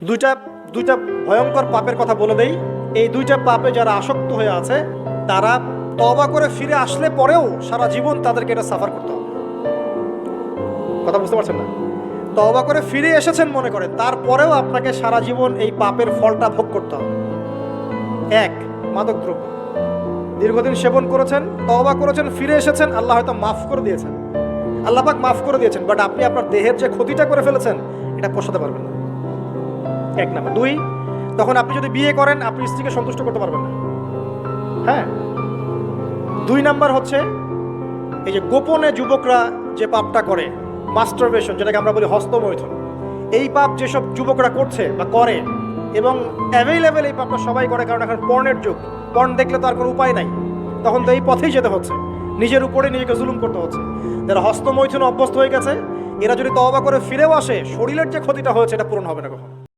দুইটা দুইটা ভয়ঙ্কর পাপের কথা বলে দেই। এই দুইটা পাপে যারা আসক্ত হয়ে আছে তারা তওবা করে ফিরে আসলে পরেও সারা জীবন তাদেরকে এটা সাফার করতে হবে। কথা বুঝতে পারছেন না? তওবা করে ফিরে এসেছেন মনে করেন, তারপরেও আপনাকে সারা জীবন এই পাপের ফলটা ভোগ করতে হবে। এক, মাদকদ্রব্য দীর্ঘদিন সেবন করেছেন, তওবা করেছেন, ফিরে এসেছেন, আল্লাহ হয়তো মাফ করে দিয়েছেন, আল্লাহ পাক মাফ করে দিয়েছেন, বাট আপনি আপনার দেহের যে ক্ষতিটা করে ফেলেছেন এটা পোষাতে পারবেন না। এক নাম্বার। দুই, তখন আপনি যদি বিয়ে করেন আপনি স্ত্রীকে সন্তুষ্ট করতে পারবেন না। হ্যাঁ। দুই নাম্বার হচ্ছে এই যে গোপনে যুবকরা যে পাপটা করে, মাস্টারবেশন, যেটাকে আমরা বলি হস্তমৈথুন, এই পাপ যেসব যুবকরা করছে বা করে, এবং অ্যাভেলেবেল এই পাপটা সবাই করে, কারণ এখন পর্নের যুগ, পর্ন দেখলে তো আর কোনো উপায় নাই, তখন তো এই পথেই যেতে হচ্ছে, নিজের উপরে নিজেকে জুলুম করতে হচ্ছে। যারা হস্তমৈথুন অভ্যস্ত হয়ে গেছে এরা যদি তওবা করে ফিরেও আসে, শরীরের যে ক্ষতিটা হয়েছে এটা পূরণ হবে না কখন।